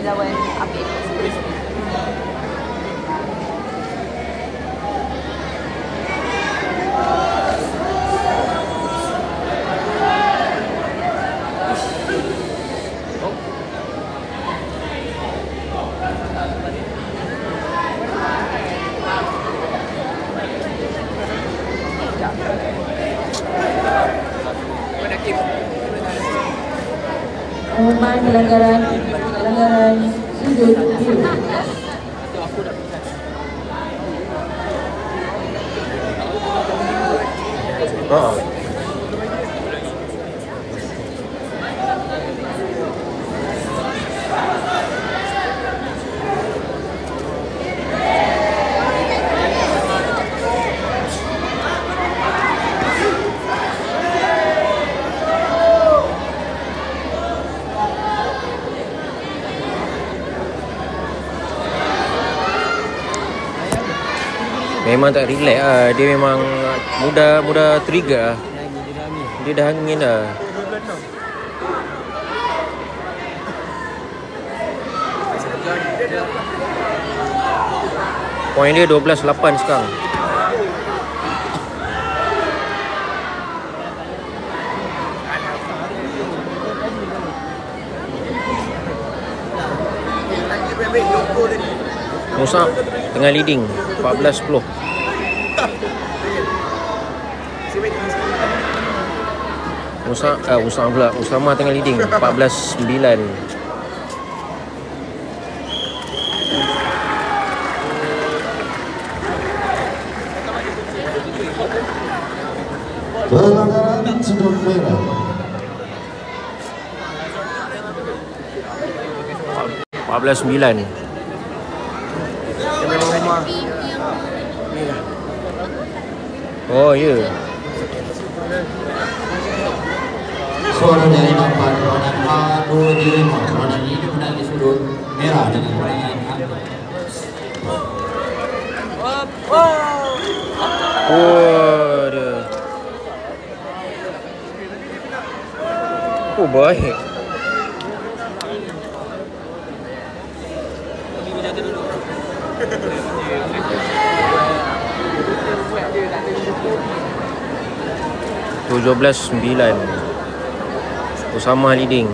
lawan Apek. Pengumuman pelanggaran sudut biru. Memang tak relax lah. Dia memang mudah trigger lah. Dia dah angin dah. Poin dia 12-8 sekarang. Musa tengah leading 14-10. Usama tengah leading 14-9. Pelanggaran sudut merah. 14-9. Oh ya. Suara dari nomor rodan A275. Rodan ini menang di sudut merah dengan kemenangan angka. Waduh. Oh baik. (17-9). Usama leading.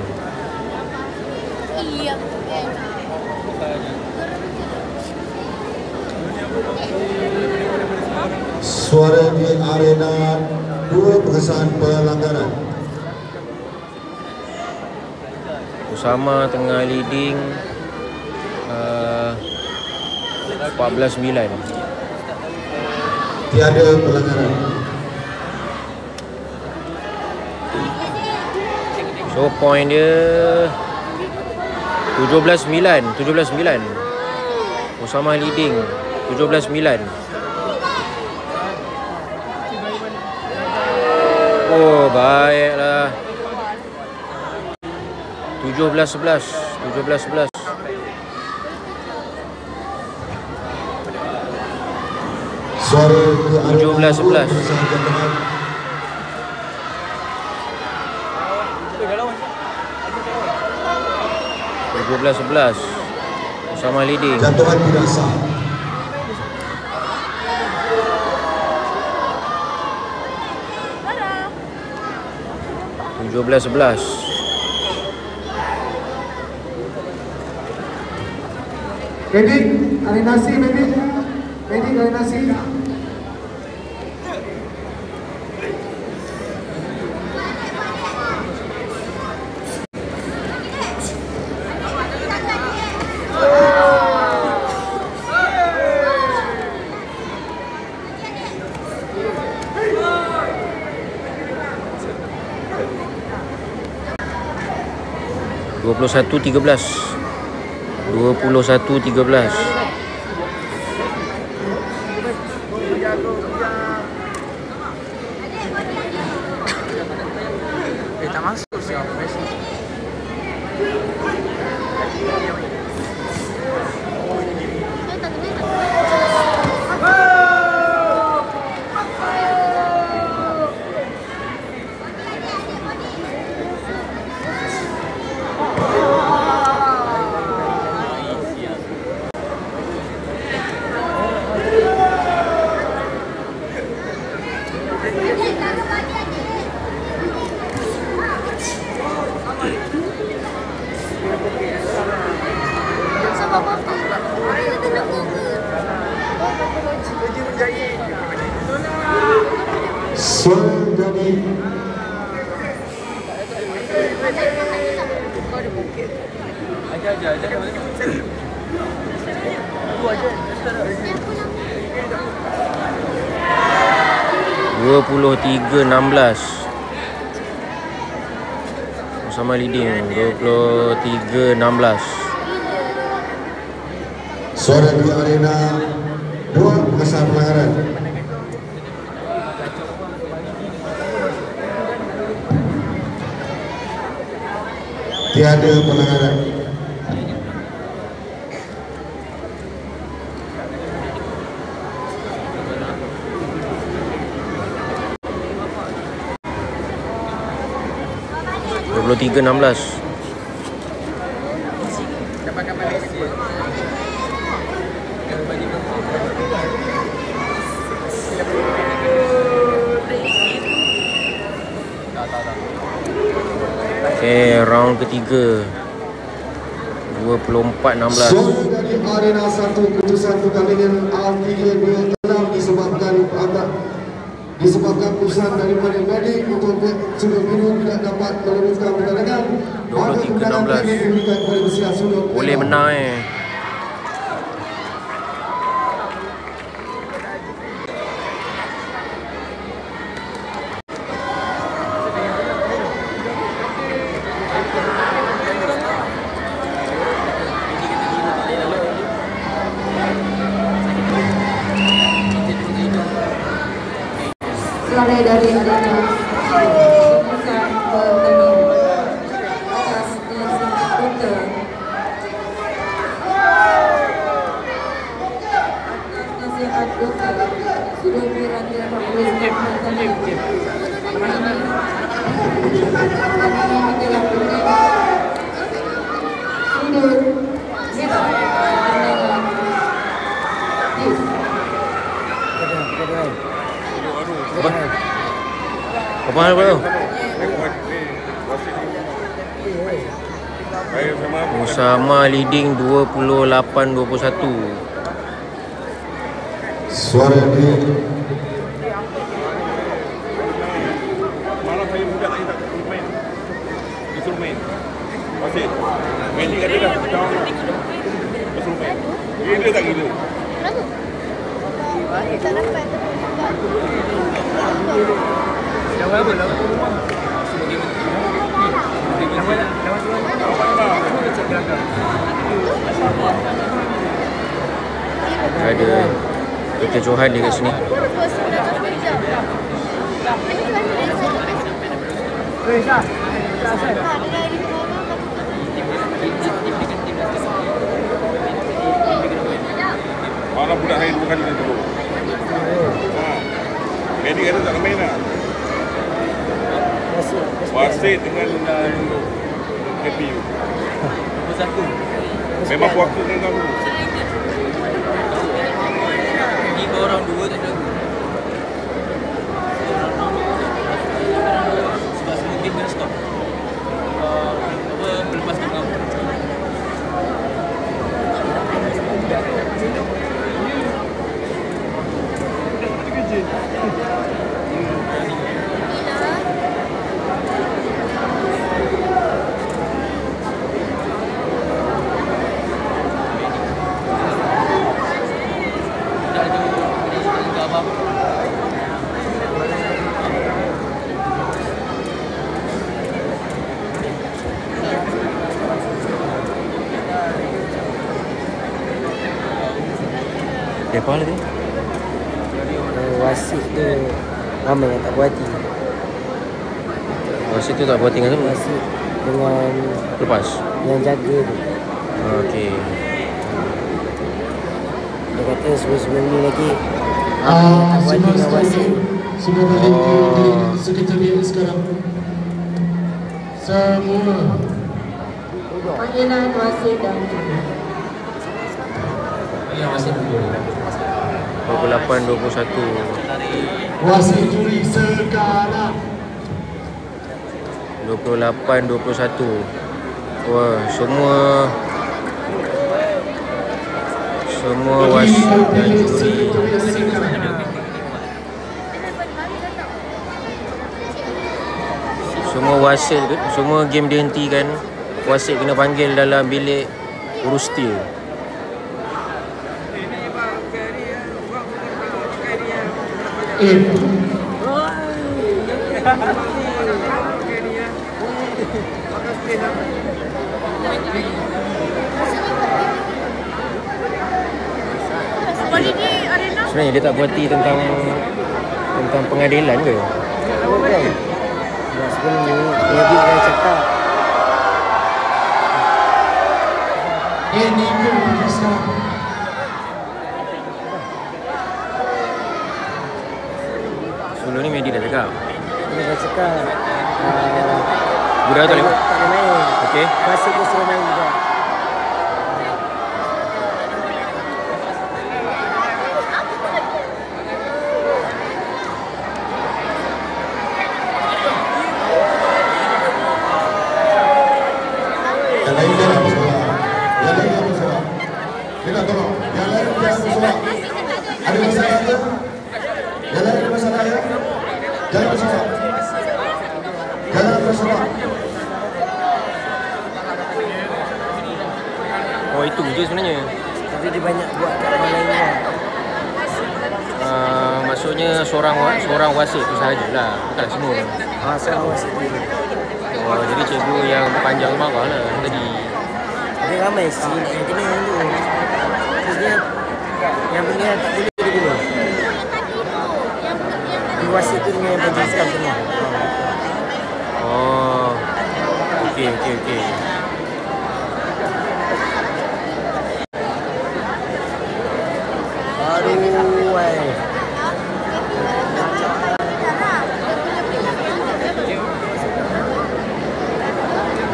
Suara di arena 2 pengesahan pelanggaran. Usama tengah leading 14-9. Tiada pelanggaran. So point dia 17-9. Usama leading 17-9. Oh baiklah. 17-11. Suara di arena 2 17-11. pengesahan pelanggaran. Usama leading. Jatuhan tidak sah. (17-11). Medik, arenasi medik. Medik arenasi. (21-13). Tak masuk siapa Messi. Suara jadi Aja. 23-16 sama leading 23-16. suara di arena 2 pengesahan pelanggaran. Tiada pelanggaran. Tiga 16. Dapatkan Malaysia. Okay, round ketiga 24-16. Suara dari arena 1 keputusan pertandingan A326 disebabkan keputusan daripada medik untuk sudut biru tidak dapat meneruskan pertandingan. 23-16. Boleh menang Selari dari arena keputusan pertandingan atas nasihat dokter sudah berani dapat meneruskan pertandingan ini telah berakhir sudut merah Apa hal tu? Usama leading 28-21. Suara di malam saya budak lagi tak main. Disuruh main. Masih. Main ni kata dah. Disuruh main. Gila tak gila? Tak dapat. Lawan apa? Lawan rumah. Ada Dr. Johan dia kat sini. Malam budak saya 2 kali dia turun. Jadi kata tak main lah. Wasit dengan KPU. Memang puaka dengan kamu. 3 orang 2 tak ada. Sebab semua game kena stop. Melepaskan kamu. Apa hal tu? Wasit tu ramai yang tak puas hati. Wasit tu tak buat tinggal siapa? Wasit dengan Lepas. yang jaga tu. Okey. Dia kata sebelum ni lagi tak puas hati dengan wasit. sudah berhenti di sekretariat sekarang. Semua panggilan wasit dan juri. Yang masih dulu. 28-21. wasit juri sekarang 28-21. Wah, semua wasit dan juri wasit semua game dihentikan. Wasit kena panggil dalam bilik urustia. Sebenarnya dia tak berhati tentang pengadilan ke? Bukan. Sebelum ni Nabi dah cakap. Ini pun bisa. Sebelum ni Mehdi dah cakap. Dia dah cakap. Budak tak boleh Tak boleh main. Okey. Wasit dia suruh main juga. Yang lain jangan bersorak. Yang lain jangan bersorak. Dengar tolong. Yang lain jangan bersorak. Ada masalah ke? Yang lain ada masalah ya? Jangan bersorak. Jangan bersorak. Oh itu je sebenarnya. Tapi dia banyak buat kat orang lain lah. Maksudnya seorang wasit tu sahajalah. Bukan semua. Seorang wasit dia. Oh, jadi cikgu yang panjang marah lah tadi. Dia ramai sih yang kena yang tu. Terus dia yang benda tak boleh dia guna. Dia wasit tu dengan yang panjang sekali tengah. Oh. Okey. Aduh, wai.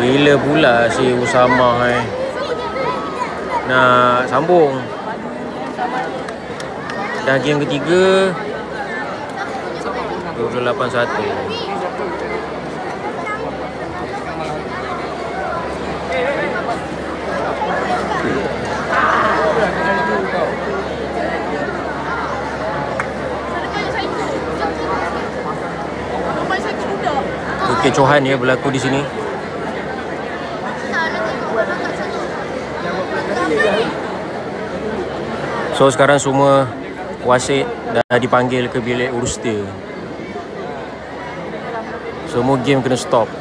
Bila pula si Usama nak sambung. Dah game ketiga 28-1. Kecohan ya berlaku di sini. So sekarang semua wasit dah dipanggil ke bilik urustia. Semua game kena stop.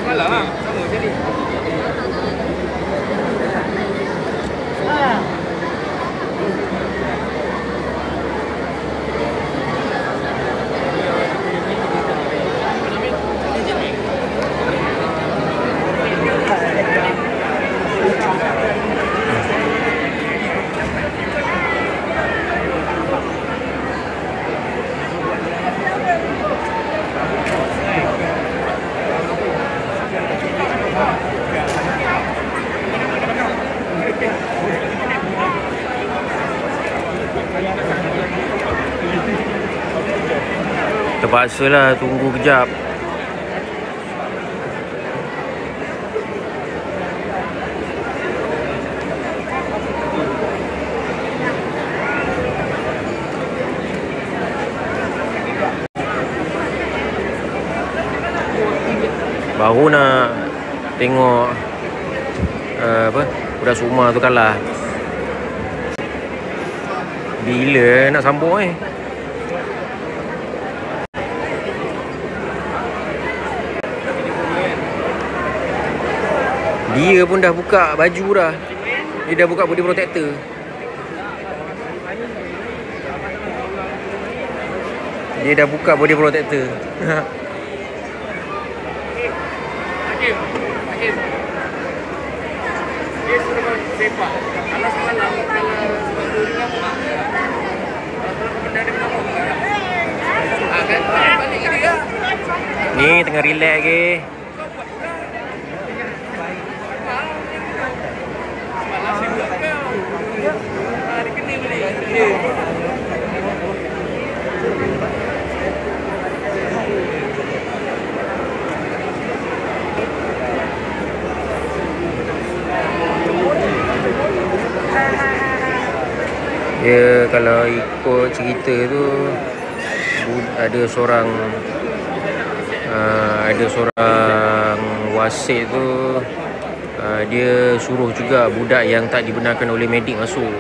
Malah lah, sama jadi. Terpaksalah tunggu kejap. Baru nak tengok budak Suma tu kalah. Bila nak sambung Dia pun dah buka baju dah. Dia dah buka body protector. Dia dah buka body protector. Dia suruh sepak. Kalau semalam, kalau sebelum dia mengamuk. Kalau benda dia mengamuk. Ni tengah relax lagi. Dia kalau ikut cerita tu ada seorang wasit tu dia suruh juga budak yang tak dibenarkan oleh medik masuk.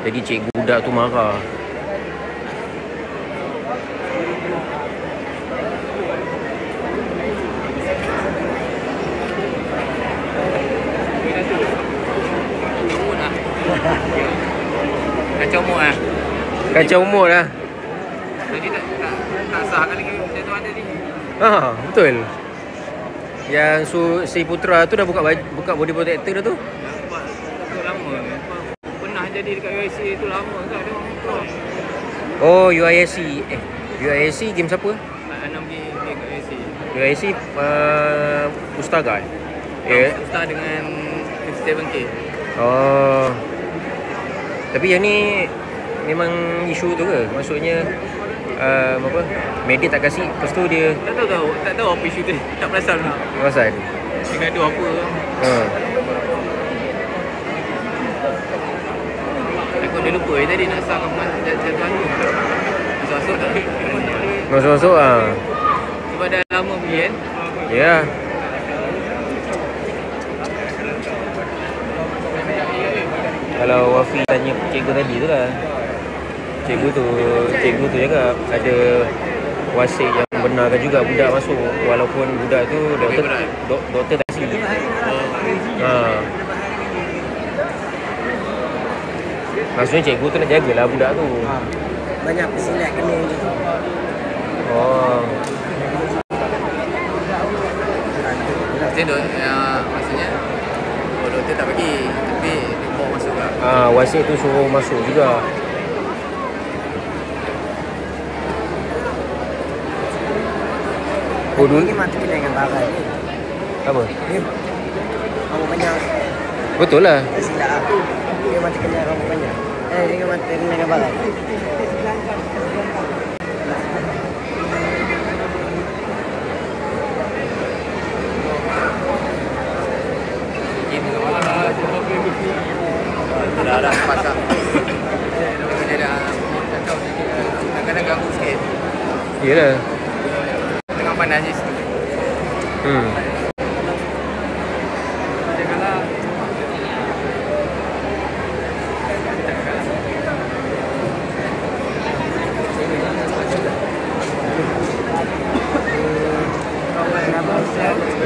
Jadi cikgu budak tu marah. Kacau umur lah. Kacau umur lah. Jadi tak sah kan lagi macam tu ada ni. Betul. Yang si Putra tu dah buka body protector dah tu. Nampak tu lama. Pernah jadi dekat UIC tu lama kan dia orang tu. Oh, UISC. UISC game siapa? 6 game kat UIC. UISC Pustaga. Start dengan 57K. Oh. Tapi yang ni memang isu tu ke? Maksudnya apa? Media tak kasih, lepas tu dia Tak tahu apa isu tu. Tak perasan lah. perasan. Dia gaduh apa. Takut dia lupa tadi nak sahkan jatuh tu. Masuk-masuk tak? Masuk-masuk Sebab dah lama pergi kan. Ya. Kalau Wafi tanya cikgu tadi tu lah. Cikgu tu cakap ada wasit yang benarkan juga budak masuk walaupun budak tu doktor tak kasi. Maksudnya cikgu tu nak jagalah budak tu. Banyak pesilat kena gitu. Oh. Maksudnya doktor tak bagi tapi dia bawa masuk lah. Wasit tu suruh masuk juga. Oh dulu Ini mati kena dengan barang ni. apa? Kamu banyak Betul lah. pesilat. Dia mati kena kamu banyak. Dia mati kena dengan barang. Dah pasang. Dia dah cakap kadang-kadang ganggu sikit. Yelah. Tengah panas je situ.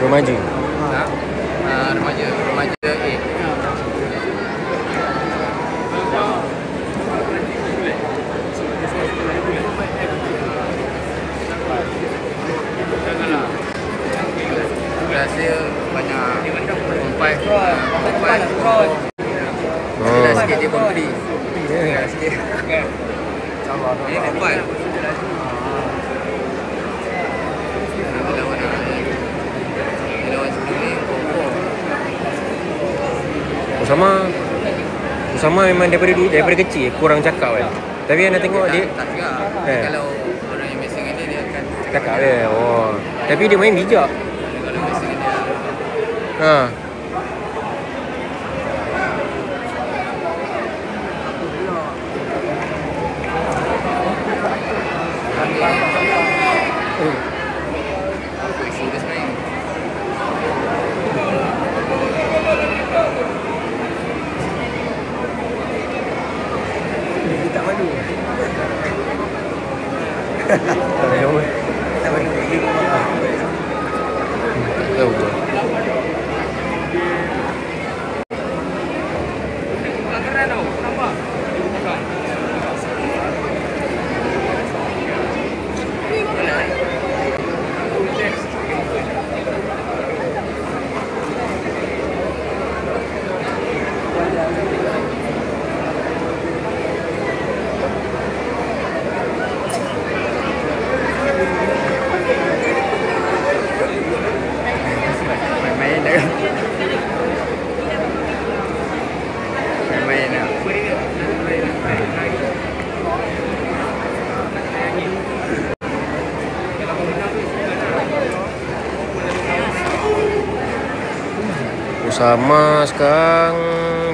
Remaja. Remaja A. Kelas dia banyak perempuan. Dah sikit dia pemberi. Dah sikit. Ini perempuan. Usama memang daripada kecil kurang cakap kan. Tapi yang nak tengok dia tak juga. Kalau orang yang biasa dengan dia akan cakap dia. Oh. Tapi dia main bijak. kalau biasa dengan dia. Apa isu dia sebenarnya? Tak malu. Tak tahu. Tak malu. Tahu ke? Keren tau, nampak? Sama sekarang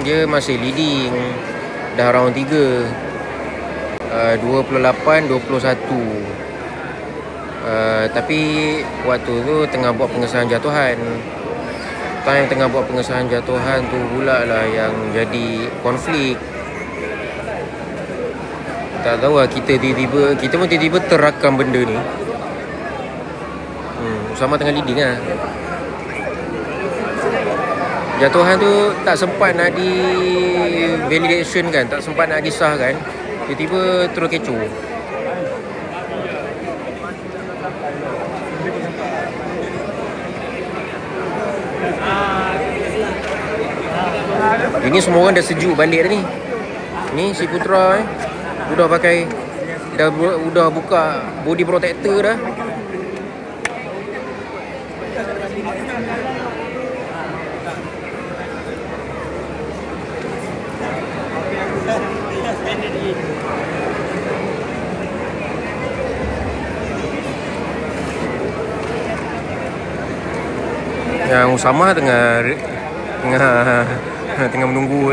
dia masih leading. Dah round 3. 28-21. Tapi waktu tu tengah buat pengesahan jatuhan. Time tengah buat pengesahan jatuhan tu pula lah yang jadi konflik. Tak tahu lah, kita pun tiba-tiba terakam benda ni. Sama tengah leading lah. Jatuhan tu tak sempat nak di validation kan, tak sempat nak disahkan. Tiba-tiba terus kecoh. Ini semua orang dah sejuk balik dah ni. Ni si Putra udah buka body protector dah. Yang Usama tengah menunggu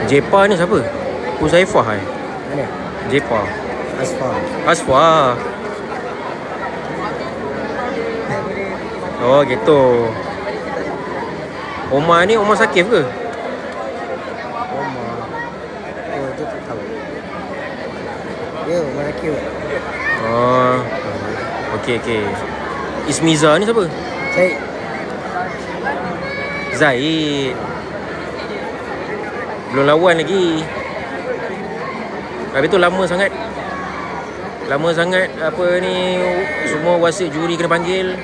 Jepa ni siapa? Huzaifah Mana? Jepa. Asfar. Oh gitu. Omar ni Omar Sakif ke? Omar. Oh, tu tak tahu. Ya, Omar Sakif. Oh. Okey. Ismiza ni siapa? Zaid. Belum lawan lagi. Habis tu lama sangat apa ni, semua wasit juri kena panggil.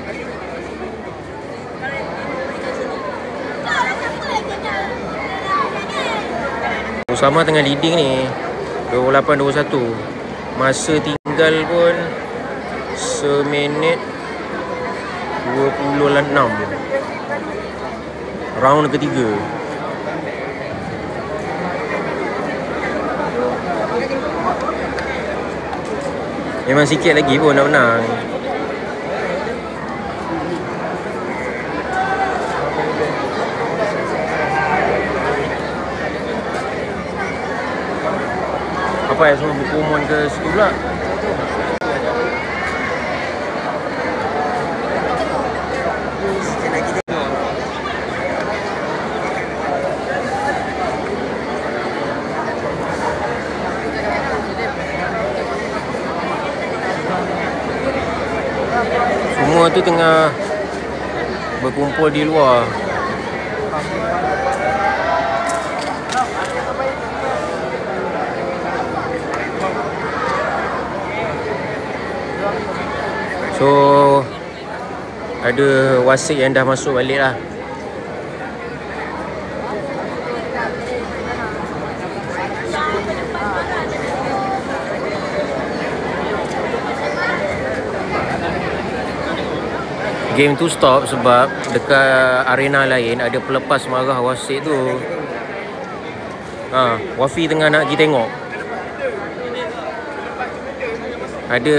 Usama tengah leading ni 28-21. Masa tinggal pun seminit 26. Round ketiga. Memang sikit lagi pun nak menang. Apa yang semua berkumpul ke situ pula? Semua tu tengah berkumpul di luar. So ada wasit yang dah masuk balik lah. Game tu stop sebab dekat arena lain ada pelepas marah wasit tu. Wafi tengah nak pergi tengok. Ada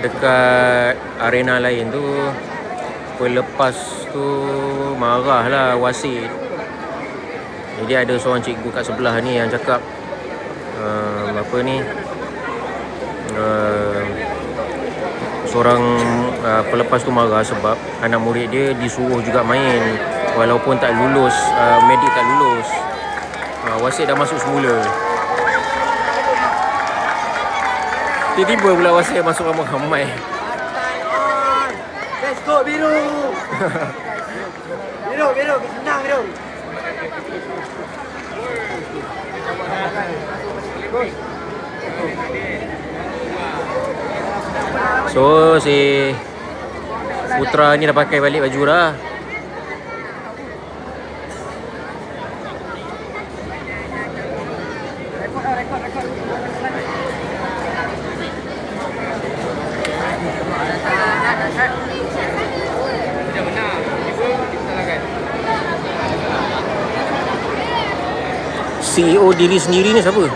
dekat arena lain tu, pelepas tu marah lah wasit. Jadi ada seorang cikgu kat sebelah ni yang cakap seorang pelepas tu marah sebab anak murid dia disuruh juga main walaupun tak lulus, medik tak lulus. Wasit dah masuk semula. Tiba-tiba pula wasit masuk ramai-ramai. Let's go biru. Biru, senang biru. So si Putra ni dah pakai balik baju dah. CEO diri sendiri ni siapa?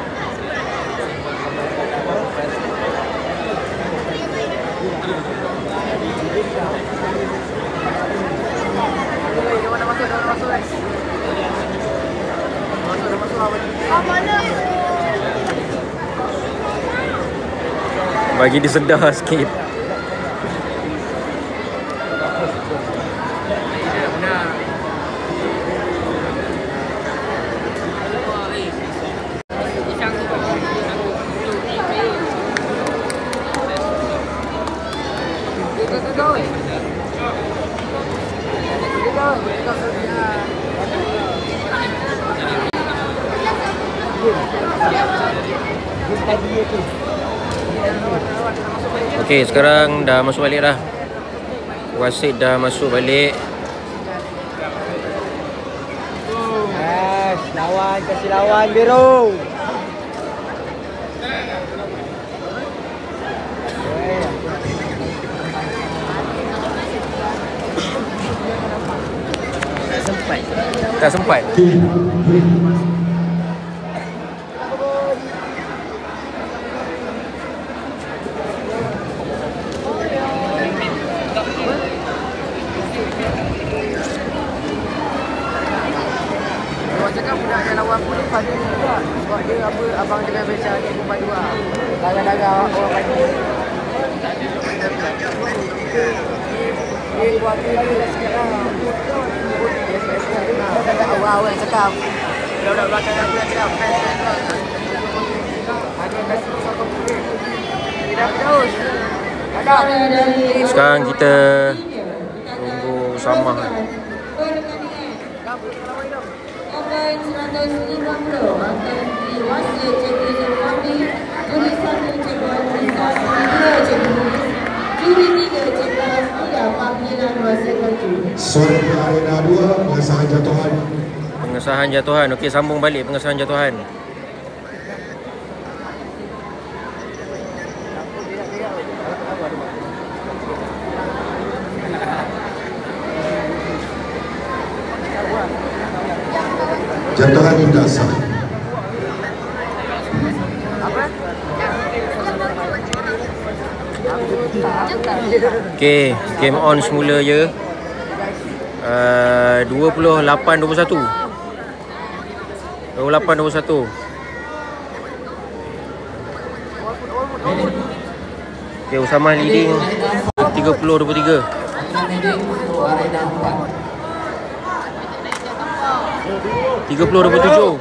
Bagi dia sedar sikit. Okey, sekarang dah masuk balik dah. Wasit dah masuk balik. Lawan, kasih lawan biru. Tak sempat. Abang dengan Besar dia pun padu lah. Darah-darah orang padu. Dia buat dia dah sekarang. Dia awal-awal yang cakap. Budak-budak belakang aku dah cakap. Ada yang dah sokong kulit. Dia dah terus. Sekarang kita tunggu Samah. Pemain 150 akan diwasi Cikgu Zulfami, juri 1 Cikgu Azizah, juri 2 Cikgu Muiz, juri 3 Cikgu Hasmida, panggilan wasit baju. Sore arena 2, pengesahan jatuhan. Pengesahan jatuhan. Okey, sambung balik pengesahan jatuhan. Jatuhan tidak sah. Okey, game on semula je. 28-21. 28-21. Okey, Usama leading 30-23. Arena 4. 30-27.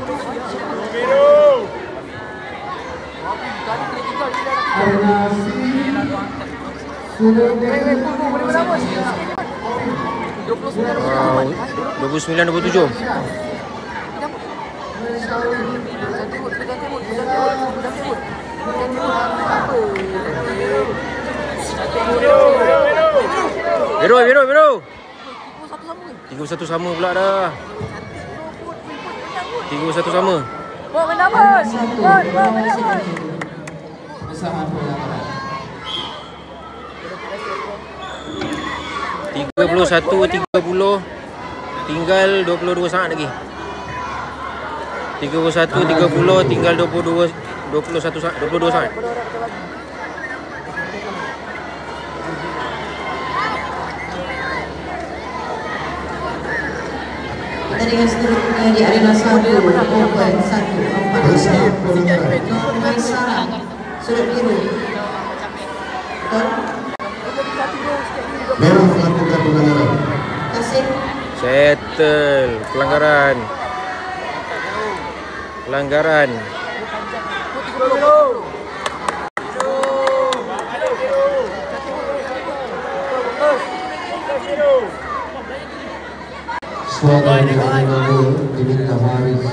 Wow, 29-27. Biru. 31 sama pula dah. 31 sama. Bersama pelanggaran. 31-30. Tinggal 22 saat lagi. 31-30 tinggal 21 saat, 22 saat. Pertandingan seterusnya di arena 1, Open 1-4. Bersama pelanggaran. Pemain sarang sudut biru. Merah melakukan pelanggaran. Kasih Settle. Pelanggaran. Suara dari Arena 2 diminta Haris.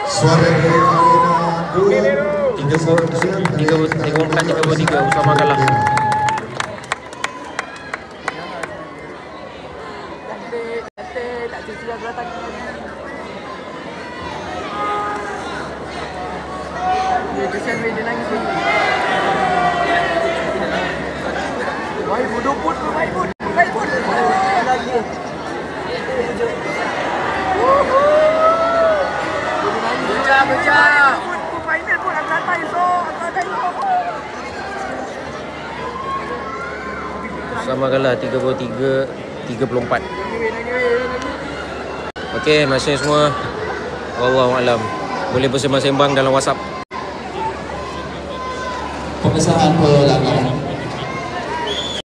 Suara dari Arena 2 3-3 Usama kalah. Sama kalah 33-34. Okey, masih semua. Wallahualam. Boleh bersembang-sembang dalam WhatsApp. Pengesahan pelanggaran